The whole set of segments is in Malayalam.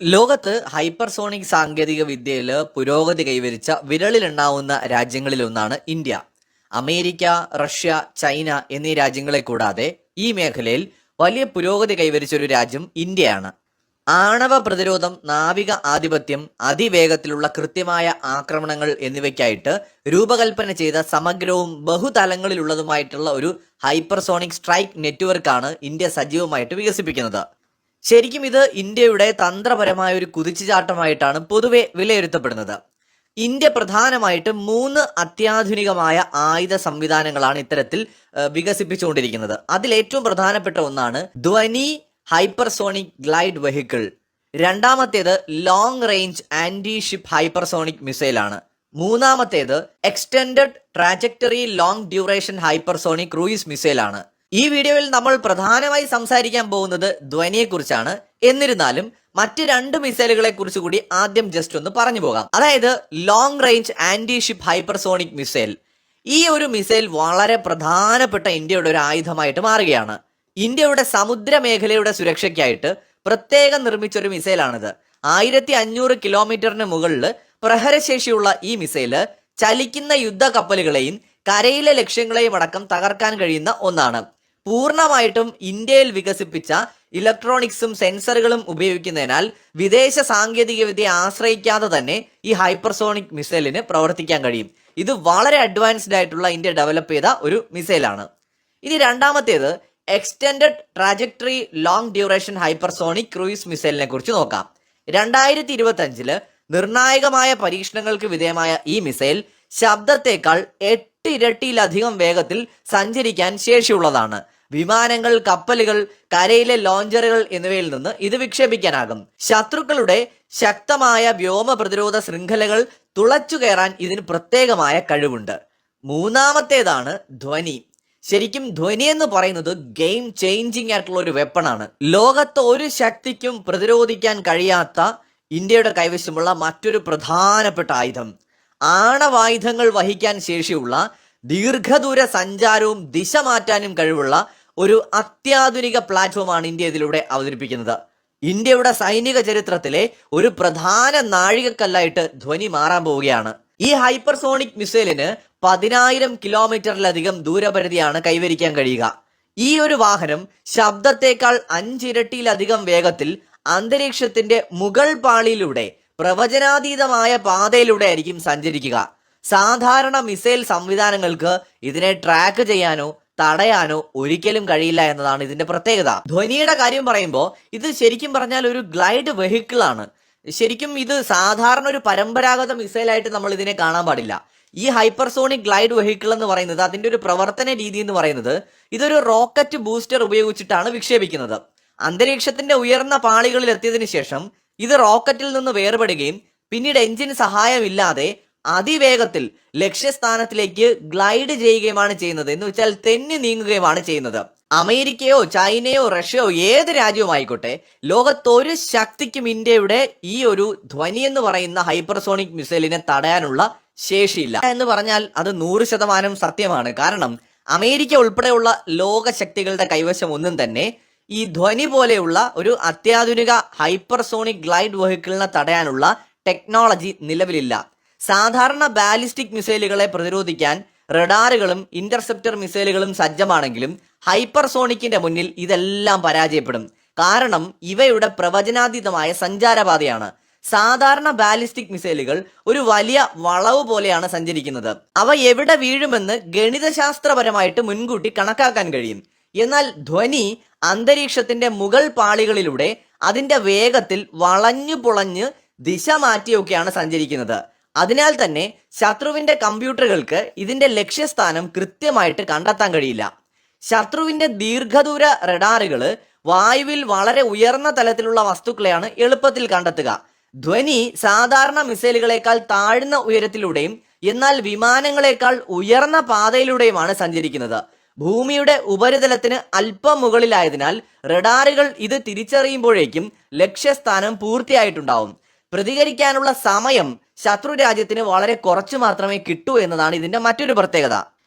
ലോകത്ത് ഹൈപ്പർസോണിക് സാങ്കേതിക വിദ്യയിൽ പുരോഗതി കൈവരിച്ച വിരലിലെണ്ണാവുന്ന രാജ്യങ്ങളിലൊന്നാണ് ഇന്ത്യ. അമേരിക്ക, റഷ്യ, ചൈന എന്നീ രാജ്യങ്ങളെ കൂടാതെ ഈ മേഖലയിൽ വലിയ പുരോഗതി കൈവരിച്ച ഒരു രാജ്യം ഇന്ത്യയാണ്. ആണവ പ്രതിരോധം, നാവിക ആധിപത്യം, അതിവേഗത്തിലുള്ള കൃത്യമായ ആക്രമണങ്ങൾ എന്നിവയ്ക്കായിട്ട് രൂപകൽപ്പന ചെയ്ത സമഗ്രവും ബഹുതലങ്ങളിലുള്ളതുമായിട്ടുള്ള ഒരു ഹൈപ്പർസോണിക് സ്ട്രൈക്ക് നെറ്റ്വർക്കാണ് ഇന്ത്യ സജീവമായിട്ട് വികസിപ്പിക്കുന്നത്. ശരിക്കും ഇത് ഇന്ത്യയുടെ തന്ത്രപരമായ ഒരു കുതിച്ചുചാട്ടമായിട്ടാണ് പൊതുവെ വിലയിരുത്തപ്പെടുന്നത്. ഇന്ത്യ പ്രധാനമായിട്ട് 3 അത്യാധുനികമായ ആയുധ സംവിധാനങ്ങളാണ് ഇത്തരത്തിൽ വികസിപ്പിച്ചുകൊണ്ടിരിക്കുന്നത്. അതിൽ ഏറ്റവും പ്രധാനപ്പെട്ട ഒന്നാണ് ധ്വനി ഹൈപ്പർസോണിക് ഗ്ലൈഡ് വെഹിക്കിൾ. രണ്ടാമത്തേത് long range anti ship hypersonic മിസൈലാണ്. മൂന്നാമത്തേത് extended trajectory long duration hypersonic cruise മിസൈലാണ്. ഈ വീഡിയോയിൽ നമ്മൾ പ്രധാനമായി സംസാരിക്കാൻ പോകുന്നത് ധ്വനിയെക്കുറിച്ചാണ്. എന്നിരുന്നാലും മറ്റ് 2 മിസൈലുകളെ കുറിച്ച് കൂടി ആദ്യം ജസ്റ്റ് ഒന്ന് പറഞ്ഞു പോകാം. അതായത് long range anti ship hypersonic missile. ഈ ഒരു മിസൈൽ വളരെ പ്രധാനപ്പെട്ട ഇന്ത്യയുടെ ഒരു ആയുധമായിട്ട് മാറുകയാണ്. ഇന്ത്യയുടെ സമുദ്ര മേഖലയുടെ സുരക്ഷയ്ക്കായിട്ട് പ്രത്യേകം നിർമ്മിച്ചൊരു മിസൈലാണിത്. 1500 കിലോമീറ്ററിന് മുകളിൽ പ്രഹരശേഷിയുള്ള ഈ മിസൈല് ചലിക്കുന്ന യുദ്ധ കപ്പലുകളെയും കരയിലെ ലക്ഷ്യങ്ങളെയും അടക്കം തകർക്കാൻ കഴിയുന്ന ഒന്നാണ്. പൂർണ്ണമായിട്ടും ഇന്ത്യയിൽ വികസിപ്പിച്ച ഇലക്ട്രോണിക്സും സെൻസറുകളും ഉപയോഗിക്കുന്നതിനാൽ വിദേശ സാങ്കേതിക വിദ്യ ആശ്രയിക്കാതെ തന്നെ ഈ ഹൈപ്പർസോണിക് മിസൈലിന് പ്രവർത്തിക്കാൻ കഴിയും. ഇത് വളരെ അഡ്വാൻസ്ഡ് ആയിട്ടുള്ള ഇന്ത്യ ഡെവലപ്പ് ചെയ്ത ഒരു മിസൈലാണ്. ഇനി രണ്ടാമത്തേത് extended trajectory long duration hypersonic cruise മിസൈലിനെ കുറിച്ച് നോക്കാം. 2025 നിർണായകമായ പരീക്ഷണങ്ങൾക്ക് വിധേയമായ ഈ മിസൈൽ ശബ്ദത്തേക്കാൾ 8 ഇരട്ടിയിലധികം വേഗത്തിൽ സഞ്ചരിക്കാൻ ശേഷിയുള്ളതാണ്. വിമാനങ്ങൾ, കപ്പലുകൾ, കരയിലെ ലോഞ്ചറുകൾ എന്നിവയിൽ നിന്ന് ഇത് വിക്ഷേപിക്കാനാകും. ശത്രുക്കളുടെ ശക്തമായ വ്യോമ പ്രതിരോധ ശൃംഖലകൾ തുളച്ചു കയറാൻ ഇതിന് പ്രത്യേകമായ കഴിവുണ്ട്. മൂന്നാമത്തേതാണ് ധ്വനി. ശരിക്കും ധ്വനി എന്ന് പറയുന്നത് ഗെയിം ചേഞ്ചിങ് ആയിട്ടുള്ള ഒരു വെപ്പണാണ്. ലോകത്ത് ഒരു ശക്തിക്കും പ്രതിരോധിക്കാൻ കഴിയാത്ത ഇന്ത്യയുടെ കൈവശമുള്ള മറ്റൊരു പ്രധാനപ്പെട്ട ആയുധം. ആണവായുധങ്ങൾ വഹിക്കാൻ ശേഷിയുള്ള, ദീർഘദൂര സഞ്ചാരവും ദിശ മാറ്റാനും കഴിവുള്ള ഒരു അത്യാധുനിക പ്ലാറ്റ്ഫോമാണ് ഇന്ത്യ ഇതിലൂടെ അവതരിപ്പിക്കുന്നത്. ഇന്ത്യയുടെ സൈനിക ചരിത്രത്തിലെ ഒരു പ്രധാന നാഴികക്കല്ലായിട്ട് ധ്വനി മാറാൻ പോവുകയാണ്. ഈ ഹൈപ്പർസോണിക് മിസൈലിന് 10,000 കിലോമീറ്ററിലധികം ദൂരപരിധിയാണ് കൈവരിക്കാൻ കഴിയുക. ഈ ഒരു വാഹനം ശബ്ദത്തേക്കാൾ 5 ഇരട്ടിയിലധികം വേഗത്തിൽ അന്തരീക്ഷത്തിന്റെ മുകൾ പാളിയിലൂടെ പ്രവചനാതീതമായ പാതയിലൂടെ ആയിരിക്കും സഞ്ചരിക്കുക. സാധാരണ മിസൈൽ സംവിധാനങ്ങൾക്ക് ഇതിനെ ട്രാക്ക് ചെയ്യാനോ തടയാനോ ഒരിക്കലും കഴിയില്ല എന്നതാണ് ഇതിന്റെ പ്രത്യേകത. ധ്വനിയുടെ കാര്യം പറയുമ്പോൾ ഇത് ശരിക്കും പറഞ്ഞാൽ ഒരു ഗ്ലൈഡ് വെഹിക്കിൾ ആണ്. ശരിക്കും ഇത് സാധാരണ ഒരു പരമ്പരാഗത മിസൈലായിട്ട് നമ്മൾ ഇതിനെ കാണാൻ പാടില്ല. ഈ ഹൈപ്പർസോണിക് ഗ്ലൈഡ് വെഹിക്കിൾ എന്ന് പറയുന്നത്, അതിന്റെ ഒരു പ്രവർത്തന രീതി എന്ന് പറയുന്നത്, ഇതൊരു റോക്കറ്റ് ബൂസ്റ്റർ ഉപയോഗിച്ചിട്ടാണ് വിക്ഷേപിക്കുന്നത്. അന്തരീക്ഷത്തിന്റെ ഉയർന്ന പാളികളിൽ എത്തിയതിനു ശേഷം ഇത് റോക്കറ്റിൽ നിന്ന് വേർപെടുകയും പിന്നീട് എഞ്ചിൻ സഹായമില്ലാതെ അതിവേഗത്തിൽ ലക്ഷ്യസ്ഥാനത്തിലേക്ക് ഗ്ലൈഡ് ചെയ്യുകയുമാണ് ചെയ്യുന്നത്. എന്ന് വെച്ചാൽ തെന്നി നീങ്ങുകയുമാണ് ചെയ്യുന്നത്. അമേരിക്കയോ ചൈനയോ റഷ്യയോ ഏത് രാജ്യവും ആയിക്കോട്ടെ, ലോകത്തൊരു ശക്തിക്കും ഇന്ത്യയുടെ ഈ ഒരു ധ്വനി എന്ന് പറയുന്ന ഹൈപ്പർസോണിക് മിസൈലിനെ തടയാനുള്ള ശേഷിയില്ല എന്ന് പറഞ്ഞാൽ അത് 100% സത്യമാണ്. കാരണം അമേരിക്ക ഉൾപ്പെടെയുള്ള ലോക ശക്തികളുടെ കൈവശം ഒന്നും തന്നെ ഈ ധ്വനി പോലെയുള്ള ഒരു അത്യാധുനിക ഹൈപ്പർസോണിക് ഗ്ലൈഡ് വെഹിക്കിളിനെ തടയാനുള്ള ടെക്നോളജി നിലവിലില്ല. സാധാരണ ബാലിസ്റ്റിക് മിസൈലുകളെ പ്രതിരോധിക്കാൻ റഡാറുകളും ഇന്റർസെപ്റ്റർ മിസൈലുകളും സജ്ജമാണെങ്കിലും ഹൈപ്പർസോണിക്കിന്റെ മുന്നിൽ ഇതെല്ലാം പരാജയപ്പെടും. കാരണം ഇവയുടെ പ്രവചനാതീതമായ സഞ്ചാരപാതയാണ്. സാധാരണ ബാലിസ്റ്റിക് മിസൈലുകൾ ഒരു വലിയ വളവ് പോലെയാണ് സഞ്ചരിക്കുന്നത്. അവ എവിടെ വീഴുമെന്ന് ഗണിതശാസ്ത്രപരമായിട്ട് മുൻകൂട്ടി കണക്കാക്കാൻ കഴിയും. എന്നാൽ ധ്വനി അന്തരീക്ഷത്തിന്റെ മുകൾ പാളികളിലൂടെ അതിന്റെ വേഗത്തിൽ വളഞ്ഞു പൊളഞ്ഞ് ദിശ മാറ്റിയൊക്കെയാണ് സഞ്ചരിക്കുന്നത്. അതിനാൽ തന്നെ ശത്രുവിന്റെ കമ്പ്യൂട്ടറുകൾക്ക് ഇതിന്റെ ലക്ഷ്യസ്ഥാനം കൃത്യമായിട്ട് കണ്ടെത്താൻ കഴിയില്ല. ശത്രുവിന്റെ ദീർഘദൂര റഡാറുകള് വായുവിൽ വളരെ ഉയർന്ന തലത്തിലുള്ള വസ്തുക്കളെയാണ് എളുപ്പത്തിൽ കണ്ടെത്തുക. ധ്വനി സാധാരണ മിസൈലുകളെക്കാൾ താഴ്ന്ന ഉയരത്തിലൂടെയും എന്നാൽ വിമാനങ്ങളെക്കാൾ ഉയർന്ന പാതയിലൂടെയുമാണ് സഞ്ചരിക്കുന്നത്. ഭൂമിയുടെ ഉപരിതലത്തിന് അല്പം മുകളിലായതിനാൽ റഡാറുകൾ ഇത് തിരിച്ചറിയുമ്പോഴേക്കും ലക്ഷ്യസ്ഥാനം പൂർത്തിയായിട്ടുണ്ടാവും. പ്രതികരിക്കാനുള്ള സമയം ശത്രു രാജ്യത്തിന് വളരെ കുറച്ചു മാത്രമേ കിട്ടൂ എന്നതാണ് ഇതിന്റെ മറ്റൊരു പ്രത്യേകത.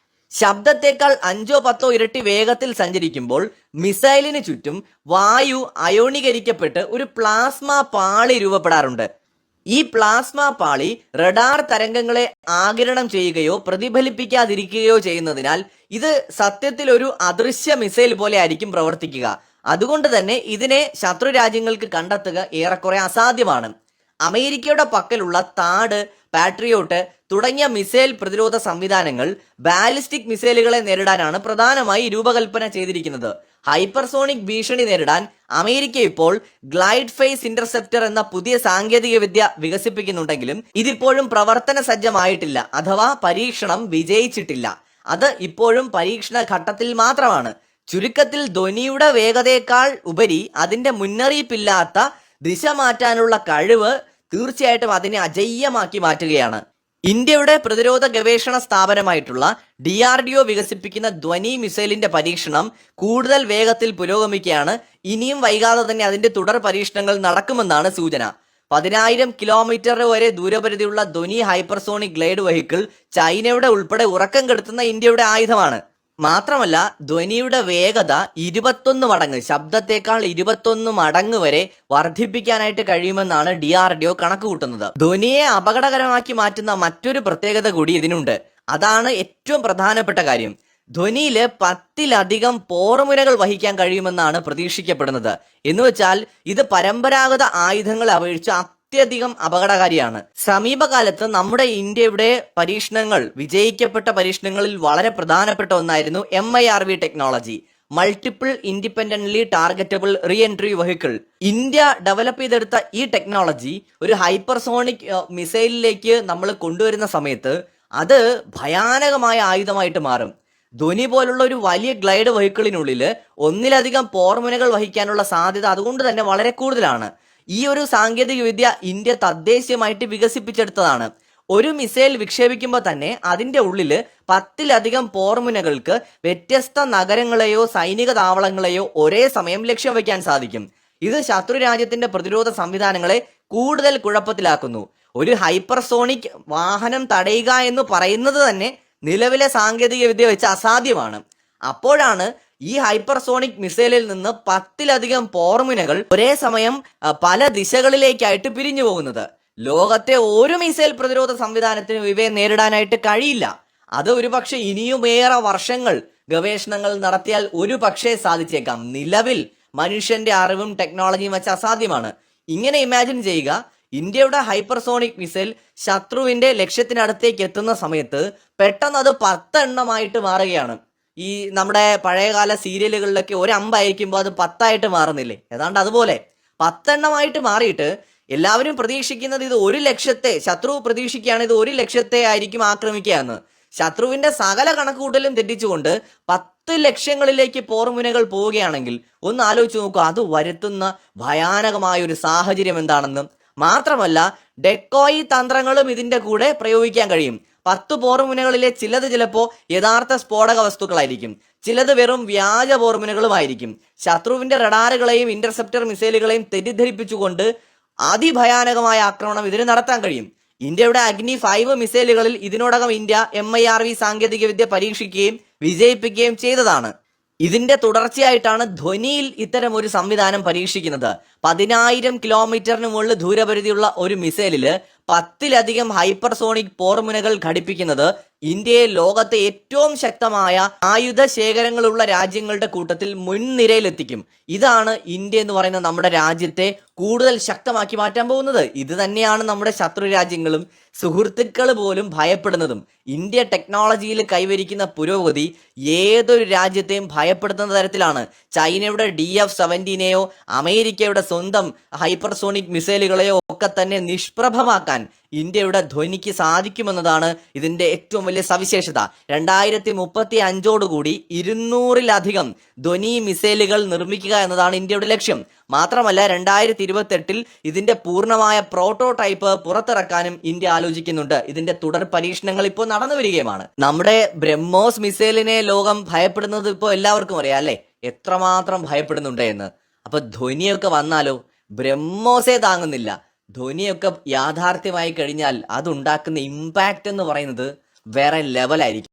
ശബ്ദത്തേക്കാൾ 5-10 ഇരട്ടി വേഗത്തിൽ സഞ്ചരിക്കുമ്പോൾ മിസൈലിന് ചുറ്റും വായു അയോണീകരിക്കപ്പെട്ട് ഒരു പ്ലാസ്മ പാളി രൂപപ്പെടാറുണ്ട്. ഈ പ്ലാസ്മ പാളി റഡാർ തരംഗങ്ങളെ ആഗിരണം ചെയ്യുകയോ പ്രതിഫലിപ്പിക്കാതിരിക്കുകയോ ചെയ്യുന്നതിനാൽ ഇത് സത്യത്തിൽ ഒരു അദൃശ്യ മിസൈൽ പോലെ ആയിരിക്കും പ്രവർത്തിക്കുക. അതുകൊണ്ട് തന്നെ ഇതിനെ ശത്രു രാജ്യങ്ങൾക്ക് കണ്ടെത്തുക ഏറെക്കുറെ അസാധ്യമാണ്. അമേരിക്കയുടെ പക്കലുള്ള താഡ്, പാട്രിയോട്ട് തുടങ്ങിയ മിസൈൽ പ്രതിരോധ സംവിധാനങ്ങൾ ബാലിസ്റ്റിക് മിസൈലുകളെ നേരിടാനാണ് പ്രധാനമായി രൂപകൽപ്പന ചെയ്തിരിക്കുന്നത്. ഹൈപ്പർസോണിക് ഭീഷണി നേരിടാൻ അമേരിക്ക ഇപ്പോൾ ഗ്ലൈഡ് ഫേസ് ഇന്റർസെപ്റ്റർ എന്ന പുതിയ സാങ്കേതിക വിദ്യ വികസിപ്പിക്കുന്നുണ്ടെങ്കിലും ഇതിപ്പോഴും പ്രവർത്തന സജ്ജമായിട്ടില്ല, അഥവാ പരീക്ഷണം വിജയിച്ചിട്ടില്ല. അത് ഇപ്പോഴും പരീക്ഷണ ഘട്ടത്തിൽ മാത്രമാണ്. ചുരുക്കത്തിൽ ധ്വനിയുടെ വേഗതയേക്കാൾ ഉപരി അതിന്റെ മുന്നറിയിപ്പില്ലാത്ത ദിശ മാറ്റാനുള്ള കഴിവ് തീർച്ചയായിട്ടും അതിനെ അജയ്യമാക്കി മാറ്റുകയാണ്. ഇന്ത്യയുടെ പ്രതിരോധ ഗവേഷണ സ്ഥാപനമായിട്ടുള്ള DRDO വികസിപ്പിക്കുന്ന ധ്വനി മിസൈലിന്റെ പരീക്ഷണം കൂടുതൽ വേഗത്തിൽ പുരോഗമിക്കുകയാണ്. ഇനിയും വൈകാതെ തന്നെ അതിന്റെ തുടർ പരീക്ഷണങ്ങൾ നടക്കുമെന്നാണ് സൂചന. 10,000 കിലോമീറ്റർ വരെ ദൂരപരിധിയുള്ള ധ്വനി ഹൈപ്പർസോണിക് ഗ്ലൈഡ് വെഹിക്കിൾ ചൈനയുടെ ഉൾപ്പെടെ ഉറക്കം കെടുത്തുന്ന ഇന്ത്യയുടെ ആയുധമാണ്. മാത്രമല്ല ധ്വനിയുടെ വേഗത 21 മടങ്ങ്, ശബ്ദത്തേക്കാൾ 21 മടങ്ങ് വരെ വർദ്ധിപ്പിക്കാനായിട്ട് കഴിയുമെന്നാണ് DRDO കണക്ക് കൂട്ടുന്നത്. ധ്വനിയെ അപകടകരമാക്കി മാറ്റുന്ന മറ്റൊരു പ്രത്യേകത കൂടി ഇതിനുണ്ട്. അതാണ് ഏറ്റവും പ്രധാനപ്പെട്ട കാര്യം. ധ്വനിയില് 10-ലധികം പോർമുനകൾ വഹിക്കാൻ കഴിയുമെന്നാണ് പ്രതീക്ഷിക്കപ്പെടുന്നത്. എന്നുവെച്ചാൽ ഇത് പരമ്പരാഗത ആയുധങ്ങളെ അപേക്ഷിച്ച് അത്യധികം അപകടകാരിയാണ്. സമീപകാലത്ത് നമ്മുടെ ഇന്ത്യയുടെ പരീക്ഷണങ്ങൾ, വിജയിക്കപ്പെട്ട പരീക്ഷണങ്ങളിൽ വളരെ പ്രധാനപ്പെട്ട ഒന്നായിരുന്നു MIRV technology, multiple independently targetable re entry vehicle. India develop ചെയ്തെടുത്ത ഈ ടെക്നോളജി ഒരു ഹൈപ്പർസോണിക് മിസൈലിലേക്ക് നമ്മൾ കൊണ്ടുവരുന്ന സമയത്ത് അത് ഭയാനകമായ ആയുധമായിട്ട് മാറും. ധ്വനി പോലുള്ള ഒരു വലിയ ഗ്ലൈഡ് വെഹിക്കിളിനുള്ളിൽ ഒന്നിലധികം പോർമുനകൾ വഹിക്കാനുള്ള സാധ്യത അതുകൊണ്ട് തന്നെ വളരെ കൂടുതലാണ്. ഈ ഒരു സാങ്കേതിക വിദ്യ ഇന്ത്യ തദ്ദേശീയമായിട്ട് വികസിപ്പിച്ചെടുത്തതാണ്. ഒരു മിസൈൽ വിക്ഷേപിക്കുമ്പോൾ തന്നെ അതിന്റെ ഉള്ളിൽ 10-ലധികം പോർമുനകൾക്ക് വ്യത്യസ്ത നഗരങ്ങളെയോ സൈനിക താവളങ്ങളെയോ ഒരേ സമയം ലക്ഷ്യം വയ്ക്കാൻ സാധിക്കും. ഇത് ശത്രു രാജ്യത്തിന്റെ പ്രതിരോധ സംവിധാനങ്ങളെ കൂടുതൽ കുഴപ്പത്തിലാക്കുന്നു. ഒരു ഹൈപ്പർസോണിക് വാഹനം തടയുക എന്ന് പറയുന്നത് തന്നെ നിലവിലെ സാങ്കേതിക വിദ്യ വെച്ച് അസാധ്യമാണ്. അപ്പോഴാണ് ഈ ഹൈപ്പർസോണിക് മിസൈലിൽ നിന്ന് 10-ലധികം പോർമുനകൾ ഒരേ സമയം പല ദിശകളിലേക്കായിട്ട് പിരിഞ്ഞു പോകുന്നത്. ലോകത്തെ ഒരു മിസൈൽ പ്രതിരോധ സംവിധാനത്തിനും ഇവയെ നേരിടാനായിട്ട് കഴിയില്ല. അത് ഒരുപക്ഷെ ഇനിയുമേറെ വർഷങ്ങൾ ഗവേഷണങ്ങൾ നടത്തിയാൽ ഒരു പക്ഷേ സാധിച്ചേക്കാം. നിലവിൽ മനുഷ്യന്റെ അറിവും ടെക്നോളജിയും വെച്ച് അസാധ്യമാണ്. ഇങ്ങനെ ഇമാജിൻ ചെയ്യുക, ഇന്ത്യയുടെ ഹൈപ്പർസോണിക് മിസൈൽ ശത്രുവിന്റെ ലക്ഷ്യത്തിനടുത്തേക്ക് എത്തുന്ന സമയത്ത് പെട്ടെന്ന് അത് 10 എണ്ണമായിട്ട് മാറുകയാണ്. ഈ നമ്മുടെ പഴയകാല സീരിയലുകളിലൊക്കെ ഒരു അമ്പായിരിക്കുമ്പോൾ അത് 10ആയിട്ട് മാറുന്നില്ലേ, ഏതാണ്ട് അതുപോലെ 10 എണ്ണമായിട്ട് മാറിയിട്ട് എല്ലാവരും പ്രതീക്ഷിക്കുന്നത് ഇത് 1 ലക്ഷത്തെ, ശത്രു പ്രതീക്ഷിക്കുകയാണ് ഇത് 1 ലക്ഷത്തെ ആയിരിക്കും ആക്രമിക്കുക എന്ന്. ശത്രുവിന്റെ സകല കണക്കുകൂട്ടലും തെറ്റിച്ചുകൊണ്ട് 10 ലക്ഷങ്ങളിലേക്ക് പോർമുനകൾ പോവുകയാണെങ്കിൽ ഒന്ന് ആലോചിച്ച് നോക്കുക, അത് വരുത്തുന്ന ഭയാനകമായ ഒരു സാഹചര്യം എന്താണെന്ന്. മാത്രമല്ല ഡെക്കോയി തന്ത്രങ്ങളും ഇതിന്റെ കൂടെ പ്രയോഗിക്കാൻ കഴിയും. 10 പോർമുനകളിലെ ചിലത് ചിലപ്പോൾ യഥാർത്ഥ സ്ഫോടക വസ്തുക്കളായിരിക്കും, ചിലത് വെറും വ്യാജ പോർമുനകളുമായിരിക്കും. ശത്രുവിന്റെ റഡാറുകളെയും ഇന്റർസെപ്റ്റർ മിസൈലുകളെയും തെറ്റിദ്ധരിപ്പിച്ചുകൊണ്ട് അതിഭയാനകമായ ആക്രമണം ഇതിന് നടത്താൻ കഴിയും. ഇന്ത്യയുടെ അഗ്നി 5 മിസൈലുകളിൽ ഇതിനോടകം ഇന്ത്യ MIRV സാങ്കേതിക വിദ്യ പരീക്ഷിക്കുകയും വിജയിപ്പിക്കുകയും ചെയ്തതാണ്. ഇതിന്റെ തുടർച്ചയായിട്ടാണ് ധ്വനിയിൽ ഇത്തരം ഒരു സംവിധാനം പരീക്ഷിക്കുന്നത്. 10,000 കിലോമീറ്ററിന് മുകളിൽ ദൂരപരിധിയുള്ള ഒരു മിസൈലില് 10-ലധികം ഹൈപ്പർസോണിക് പോർമുനകൾ ഘടിപ്പിക്കുന്നത് ഇന്ത്യയെ ലോകത്തെ ഏറ്റവും ശക്തമായ ആയുധ ശേഖരങ്ങളുള്ള രാജ്യങ്ങളുടെ കൂട്ടത്തിൽ മുൻനിരയിലെത്തിക്കും. ഇതാണ് ഇന്ത്യ എന്ന് പറയുന്ന നമ്മുടെ രാജ്യത്തെ കൂടുതൽ ശക്തമാക്കി മാറ്റാൻ പോകുന്നത്. ഇത് തന്നെയാണ് നമ്മുടെ ശത്രു രാജ്യങ്ങളും സുഹൃത്തുക്കൾ പോലും ഭയപ്പെടുന്നതും. ഇന്ത്യ ടെക്നോളജിയിൽ കൈവരിക്കുന്ന പുരോഗതി ഏതൊരു രാജ്യത്തെയും ഭയപ്പെടുത്തുന്ന തരത്തിലാണ്. ചൈനയുടെ DF-17നെയോ അമേരിക്കയുടെ സ്വന്തം ഹൈപ്പർസോണിക് മിസൈലുകളെയോ ഒക്കെ തന്നെ നിഷ്പ്രഭമാക്കാൻ ഇന്ത്യയുടെ ധ്വനിക്ക് സാധിക്കുമെന്നതാണ് ഇതിന്റെ ഏറ്റവും വലിയ സവിശേഷത. 2035 200-ലധികം ധ്വനി മിസൈലുകൾ നിർമ്മിക്കുക എന്നതാണ് ഇന്ത്യയുടെ ലക്ഷ്യം. മാത്രമല്ല 2028 ഇതിന്റെ പൂർണ്ണമായ പ്രോട്ടോടൈപ്പ് പുറത്തിറക്കാനും ഇന്ത്യ ആലോചിക്കുന്നുണ്ട്. ഇതിന്റെ തുടർ പരീക്ഷണങ്ങൾ ഇപ്പോൾ നടന്നു വരികയുമാണ്. നമ്മുടെ ബ്രഹ്മോസ് മിസൈലിനെ ലോകം ഭയപ്പെടുന്നത് ഇപ്പോൾ എല്ലാവർക്കും അറിയാം അല്ലെ, എത്രമാത്രം ഭയപ്പെടുന്നുണ്ട് എന്ന്. അപ്പൊ ധ്വനിയൊക്കെ വന്നാലോ, ബ്രഹ്മോസേ താങ്ങുന്നില്ല. ധ്വനിയൊക്കെ യാഥാർത്ഥ്യമായി കഴിഞ്ഞാൽ അതുണ്ടാക്കുന്ന ഇമ്പാക്റ്റ് എന്ന് പറയുന്നത് വേറെ ലെവലായിരിക്കും.